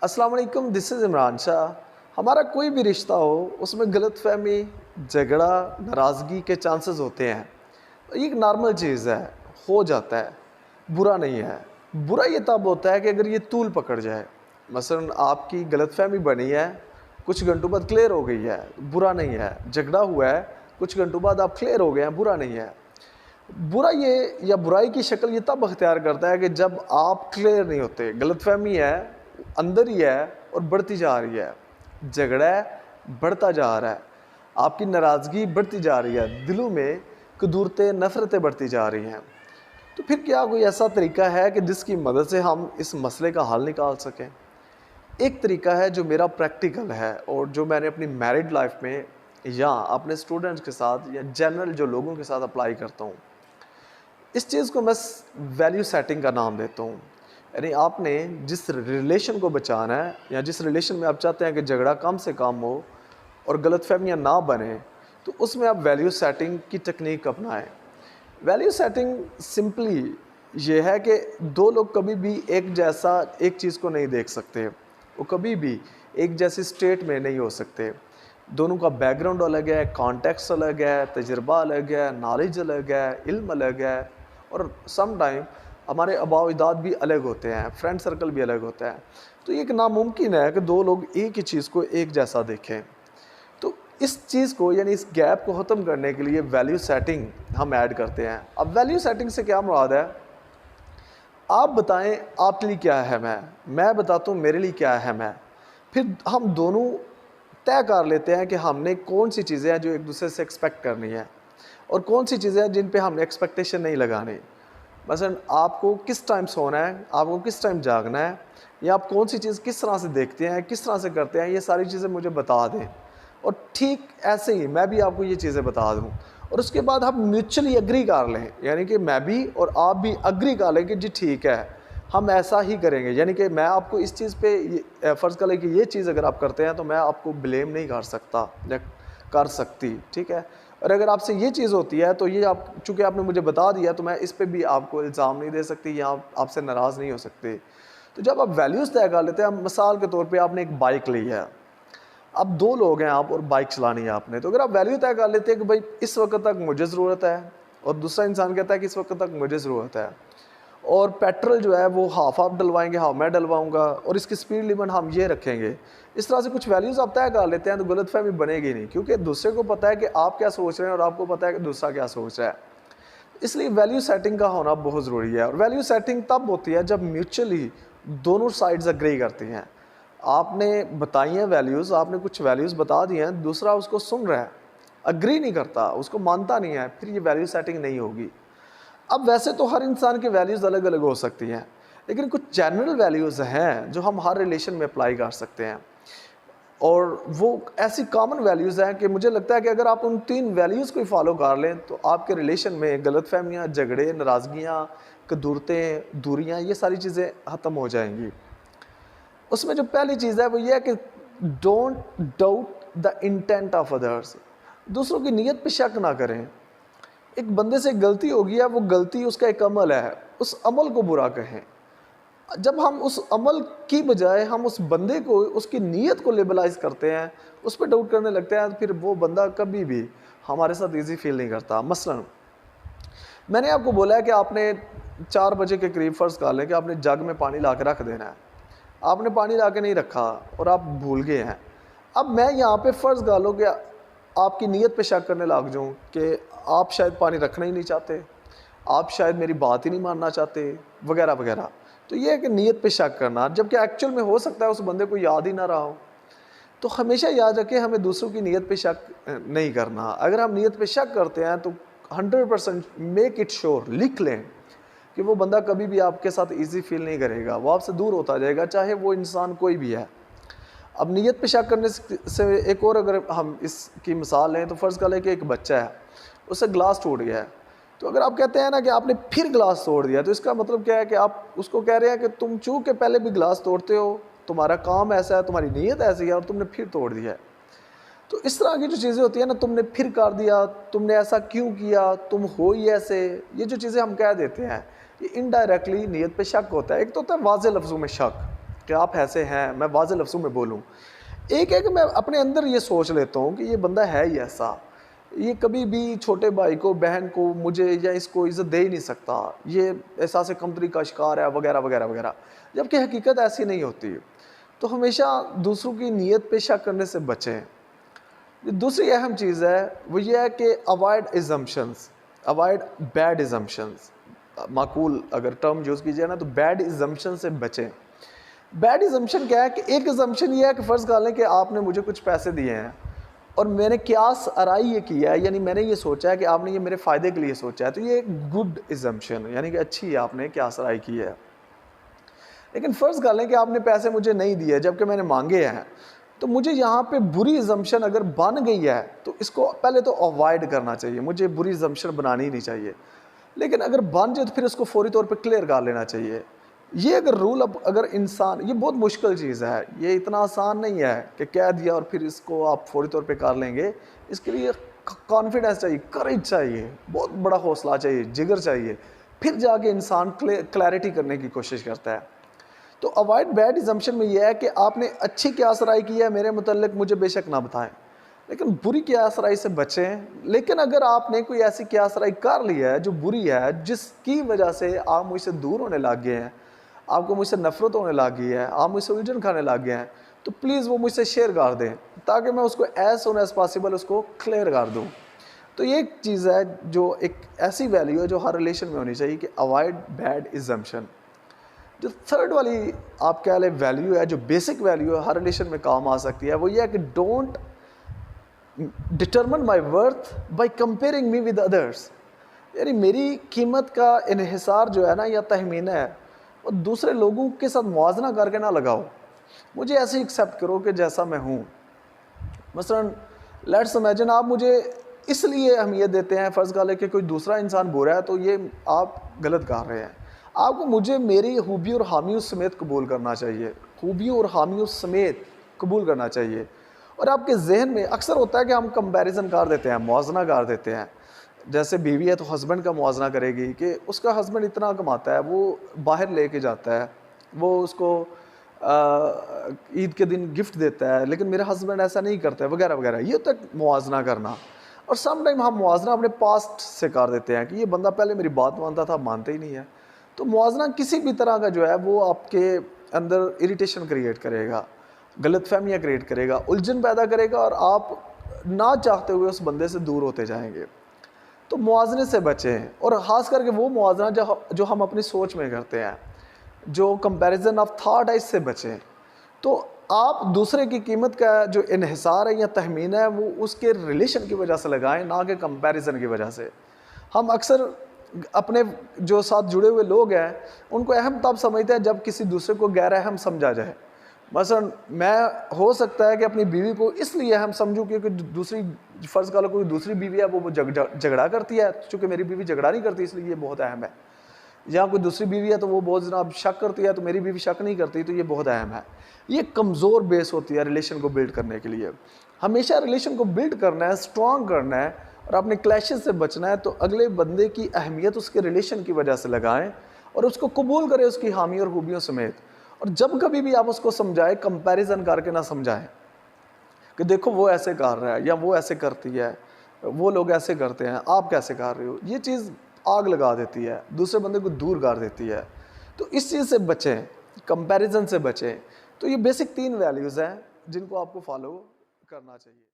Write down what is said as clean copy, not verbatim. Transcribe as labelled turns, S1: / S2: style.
S1: अस्सलाम वालेकुम, this is Imran Shah. हमारा कोई भी रिश्ता हो उसमें गलतफ़हमी, झगड़ा, नाराज़गी के चांसेस होते हैं। ये एक नॉर्मल चीज़ है, हो जाता है, बुरा नहीं है। बुरा ये तब होता है कि अगर ये तूल पकड़ जाए। मसलन आपकी गलतफ़हमी बनी है, कुछ घंटों बाद क्लियर हो गई है, बुरा नहीं है। झगड़ा हुआ है, कुछ घंटों बाद आप क्लियर हो गए हैं, बुरा नहीं है। बुरा ये या बुराई की शक्ल ये तब अख्तियार करता है कि जब आप क्लियर नहीं होते, गलतफ़हमी है, अंदर ही है और बढ़ती जा रही है। झगड़ा है, बढ़ता जा रहा है। आपकी नाराज़गी बढ़ती जा रही है, दिलों में कदूरतें, नफ़रतें बढ़ती जा रही हैं। तो फिर क्या कोई ऐसा तरीका है कि जिसकी मदद से हम इस मसले का हल निकाल सकें? एक तरीका है जो मेरा प्रैक्टिकल है और जो मैंने अपनी मैरिड लाइफ में या अपने स्टूडेंट्स के साथ या जनरल जो लोगों के साथ अप्लाई करता हूँ। इस चीज़ को मैं वैल्यू सेटिंग का नाम देता हूँ। यानी आपने जिस रिलेशन को बचाना है या जिस रिलेशन में आप चाहते हैं कि झगड़ा कम से कम हो और गलतफहमियाँ ना बने, तो उसमें आप वैल्यू सेटिंग की टेक्निक अपनाएं। वैल्यू सेटिंग सिंपली ये है कि दो लोग कभी भी एक जैसा एक चीज़ को नहीं देख सकते, वो कभी भी एक जैसी स्टेट में नहीं हो सकते। दोनों का बैकग्राउंड अलग है, कॉन्टेक्स्ट अलग है, तजुर्बा अलग है, नॉलेज अलग है, इल्म अलग है और सम टाइम हमारे आबाव-ओ-अजदाद भी अलग होते हैं, फ्रेंड सर्कल भी अलग होता है। तो ये एक नामुमकिन है कि दो लोग एक ही चीज़ को एक जैसा देखें। तो इस चीज़ को यानी इस गैप को ख़त्म करने के लिए वैल्यू सेटिंग हम ऐड करते हैं। अब वैल्यू सेटिंग से क्या मुराद है? आप बताएं आपके लिए क्या अहम है, मैं बताता हूँ मेरे लिए क्या अहम है। फिर हम दोनों तय कर लेते हैं कि हमने कौन सी चीज़ें हैं जो एक दूसरे से एक्सपेक्ट करनी है और कौन सी चीज़ें हैं जिन पे हमने एक्सपेक्टेशन नहीं लगानी। मसलन आपको किस टाइम सोना है, आपको किस टाइम जागना है, या आप कौन सी चीज़ किस तरह से देखते हैं, किस तरह से करते हैं, ये सारी चीज़ें मुझे बता दें। और ठीक ऐसे ही मैं भी आपको ये चीज़ें बता दूँ और उसके बाद हम म्यूचुअली एग्री कर लें, यानी कि मैं भी और आप भी एग्री कर लें कि जी ठीक है, हम ऐसा ही करेंगे। यानी कि मैं आपको इस चीज़ पे फ़र्ज़ कर लें कि ये चीज़ अगर आप करते हैं तो मैं आपको ब्लेम नहीं कर सकता या कर सकती, ठीक है। और अगर आपसे ये चीज़ होती है तो ये आप चूँकि आपने मुझे बता दिया तो मैं इस पे भी आपको इल्ज़ाम नहीं दे सकती या आपसे नाराज़ नहीं हो सकते। तो जब आप वैल्यूज़ तय कर लेते हैं, मिसाल के तौर पे आपने एक बाइक ली है, अब 2 लोग हैं आप और बाइक चलानी है आपने, तो अगर आप वैल्यू तय कर लेते हैं कि भाई इस वक्त तक मुझे ज़रूरत है और दूसरा इंसान कहता है कि इस वक्त तक मुझे ज़रूरत है, और पेट्रोल जो है वो हाफ आप डलवाएंगे, हाफ मैं डलवाऊंगा, और इसकी स्पीड लिमिट हम ये रखेंगे। इस तरह से कुछ वैल्यूज़ आप तय कर लेते हैं तो गलतफहमी बनेगी नहीं, क्योंकि दूसरे को पता है कि आप क्या सोच रहे हैं और आपको पता है कि दूसरा क्या सोच रहा है। इसलिए वैल्यू सेटिंग का होना बहुत ज़रूरी है। और वैल्यू सेटिंग तब होती है जब म्यूचुअली दोनों साइड्स एग्री करती हैं। आपने बताई हैं वैल्यूज़, आपने कुछ वैल्यूज़ बता दी हैं, दूसरा उसको सुन रहा है, एग्री नहीं करता, उसको मानता नहीं है, फिर ये वैल्यू सेटिंग नहीं होगी। अब वैसे तो हर इंसान की वैल्यूज़ अलग अलग हो सकती हैं, लेकिन कुछ जनरल वैल्यूज़ हैं जो हम हर रिलेशन में अप्लाई कर सकते हैं, और वो ऐसी कॉमन वैल्यूज़ हैं कि मुझे लगता है कि अगर आप उन 3 वैल्यूज़ को ही फॉलो कर लें तो आपके रिलेशन में गलतफहमियाँ, झगड़े, नाराज़गियाँ, कदूरतें, दूरियाँ, ये सारी चीज़ें ख़त्म हो जाएंगी। उसमें जो पहली चीज़ है वो ये है कि don't doubt the intent of others. दूसरों की नीयत पे शक ना करें। एक बंदे से गलती होगी है, वो गलती उसका एक अमल है, उस अमल को बुरा कहें। जब हम उस अमल की बजाय हम उस बंदे को, उसकी नीयत को लेबलाइज करते हैं, उस पर डाउट करने लगते हैं, तो फिर वो बंदा कभी भी हमारे साथ ईजी फील नहीं करता। मसलन मैंने आपको बोला है कि आपने 4 बजे के करीब फ़र्ज़ कर लें कि आपने जग में पानी ला के रख देना है। आपने पानी ला के नहीं रखा और आप भूल गए हैं। अब मैं यहाँ पे फ़र्ज़ कर लो कि आपकी नीयत पे शक करने लग जाऊँ कि आप शायद पानी रखना ही नहीं चाहते, आप शायद मेरी बात ही नहीं मानना चाहते, वगैरह वगैरह। तो ये है कि नीयत पे शक करना, जबकि एक्चुअल में हो सकता है उस बंदे को याद ही ना रहा हो। तो हमेशा याद रखें, हमें दूसरों की नीयत पे शक नहीं करना। अगर हम नीयत पे शक करते हैं तो 100% मेक इट श्योर, लिख लें कि वो बंदा कभी भी आपके साथ ईज़ी फील नहीं करेगा, वो आपसे दूर होता जाएगा, चाहे वो इंसान कोई भी है। अब नीयत पे शक करने से एक और अगर हम इसकी मिसाल लें तो फ़र्ज़ कर लें कि एक बच्चा है, उससे ग्लास टूट गया है। तो अगर आप कहते हैं ना कि आपने फिर ग्लास तोड़ दिया, तो इसका मतलब क्या है कि आप उसको कह रहे हैं कि तुम चूँकि पहले भी ग्लास तोड़ते हो, तुम्हारा काम ऐसा है, तुम्हारी नीयत ऐसी है और तुमने फिर तोड़ दिया है। तो इस तरह की जो चीज़ें होती हैं ना, तुमने फिर कर दिया, तुमने ऐसा क्यों किया, तुम हो ही ऐसे, ये जो चीज़ें हम कह देते हैं, ये इनडायरेक्टली नीयत पे शक होता है। एक तो होता है वाज़ेह लफ्ज़ों में शक, कि आप ऐसे हैं, मैं वाज़ेह लफ्ज़ों में बोलूँ। एक है कि मैं अपने अंदर ये सोच लेता हूँ कि ये बंदा है ही ऐसा, ये कभी भी छोटे भाई को, बहन को, मुझे या इसको इज़्ज़त दे ही नहीं सकता, ये एहसास कमतरी का शिकार है, वगैरह, वगैरह, वगैरह। जबकि हकीकत ऐसी नहीं होती। तो हमेशा दूसरों की नीयत पे शक करने से बचें। दूसरी अहम चीज़ है वो ये है कि अवॉइड इज़म्पशंस, अवॉइड बैड इज़म्पशंस। माकूल अगर टर्म यूज़ कीजिए ना, तो बैड इज़म्पशन से बचें। बैड इज़म्पशन क्या है कि एक इज़म्पशन ये है कि फ़र्ज़ कर लें कि आपने मुझे कुछ पैसे दिए हैं और मैंने क़ियास आराई ये किया है, यानी मैंने ये सोचा है कि आपने ये मेरे फ़ायदे के लिए सोचा है, तो ये एक गुड इज़म्पशन, यानी कि अच्छी आपने क़ियास आराई की है। लेकिन फ़र्ज़ कर लें कि आपने पैसे मुझे नहीं दिए जबकि मैंने मांगे हैं, तो मुझे यहाँ पे बुरी इज़म्पशन अगर बन गई है तो इसको पहले तो अवॉइड करना चाहिए, मुझे बुरी इज़म्पशन बनानी ही नहीं चाहिए। लेकिन अगर बन जाए तो फिर उसको फ़ौरी तौर पे क्लियर कर लेना चाहिए। ये अगर रूल, अब अगर इंसान, ये बहुत मुश्किल चीज़ है, ये इतना आसान नहीं है कि कह दिया और फिर इसको आप फ़ौरी तौर पे कर लेंगे। इसके लिए कॉन्फिडेंस चाहिए, करेज चाहिए, बहुत बड़ा हौसला चाहिए, जिगर चाहिए, फिर जाके इंसान क्लैरिटी करने की कोशिश करता है। तो अवॉइड बैड इज़म्पशन में यह है कि आपने अच्छी क़ियास राय की है मेरे मुतल्लिक़, मुझे बेशक ना बताएं, लेकिन बुरी क़ियास राय से बचें। लेकिन अगर आपने कोई ऐसी क़ियास राय कर ली है जो बुरी है, जिसकी वजह से आप मुझसे दूर होने लग गए हैं, आपको मुझसे नफ़रत होने लग गई है, आप मुझसे उलझन खाने लग गए हैं, तो प्लीज़ वो मुझसे शेयर कर दें ताकि मैं उसको एज़ सून एज़ पॉसिबल उसको क्लियर कर दूँ। तो ये एक चीज़ है जो एक ऐसी वैल्यू है जो हर रिलेशन में होनी चाहिए कि अवॉइड बैड इज़म्पशन। जो थर्ड वाली आप कह लें वैल्यू है, जो बेसिक वैल्यू है, हर रिलेशन में काम आ सकती है, वो ये है कि don't determine my worth by comparing me with others. यानी मेरी कीमत का इन्हिसार जो है ना, या तहमीना है, वो दूसरे लोगों के साथ मुआवजा करके ना लगाओ। मुझे ऐसे एक्सेप्ट करो कि जैसा मैं हूँ। मसलन लेट्स इमेजिन आप मुझे इसलिए अहमियत देते हैं, फ़र्ज़ कर लें कि कोई दूसरा इंसान बुरा है, तो ये आप गलत कर रहे हैं। आपको मुझे मेरी खूबियों और खामियों समेत कबूल करना चाहिए, खूबियों और खामियों समेत कबूल करना चाहिए। और आपके जहन में अक्सर होता है कि हम कंपैरिजन कर देते हैं, मुआवजा कर देते हैं। जैसे बीवी है तो हस्बैंड का मुआवजा करेगी कि उसका हस्बैंड इतना कमाता है, वो बाहर लेके जाता है, वो उसको ईद के दिन गिफ्ट देता है, लेकिन मेरा हस्बैंड ऐसा नहीं करता है, वगैरह वगैरह। ये तक मुआवजा करना। और सम टाइम हम मुआवजा अपने पास्ट से कर देते हैं कि ये बंदा पहले मेरी बात मानता था, मानते ही नहीं है। तो मुआवजा किसी भी तरह का जो है वो आपके अंदर इरिटेशन क्रिएट करेगा, गलतफहमियाँ क्रिएट करेगा, उलझन पैदा करेगा, और आप ना चाहते हुए उस बंदे से दूर होते जाएंगे। तो मुआवजे से बचें, और ख़ास करके वो मुआवजा जो हम अपनी सोच में करते हैं, जो कंपैरिजन ऑफ थॉट है, इससे बचें। तो आप दूसरे की कीमत का जो इन्हिसार है या तहमीन है, वो उसके रिलेशन की वजह से लगाएं, ना कि कंपैरिजन की वजह से। हम अक्सर अपने जो साथ जुड़े हुए लोग हैं उनको अहम तब समझते हैं जब किसी दूसरे को गैर अहम समझा जाए। मसलन मैं हो सकता है कि अपनी बीवी को इसलिए अहम समझूं क्योंकि दूसरी, फ़र्ज़ कर लो कोई दूसरी बीवी है, वो झगड़ा करती है, चूँकि मेरी बीवी झगड़ा नहीं करती इसलिए ये बहुत अहम है। या कोई दूसरी बीवी है तो वो बहुत जनाब शक करती है, तो मेरी बीवी शक नहीं करती, तो ये बहुत अहम है। ये कमज़ोर बेस होती है रिलेशन को बिल्ड करने के लिए। हमेशा रिलेशन को बिल्ड करना है, स्ट्रॉन्ग करना है, और अपने क्लैशेस से बचना है, तो अगले बंदे की अहमियत उसके रिलेशन की वजह से लगाएं और उसको कबूल करें उसकी हामी और खूबियों समेत। और जब कभी भी आप उसको समझाएं, कंपैरिजन करके ना समझाएं कि देखो वो ऐसे कर रहा है या वो ऐसे करती है, वो लोग ऐसे करते हैं, आप कैसे कर रहे हो। ये चीज़ आग लगा देती है, दूसरे बंदे को दूर कर देती है। तो इस चीज़ से बचें, कंपैरिजन से बचें। तो ये बेसिक 3 वैल्यूज़ हैं जिनको आपको फॉलो करना चाहिए।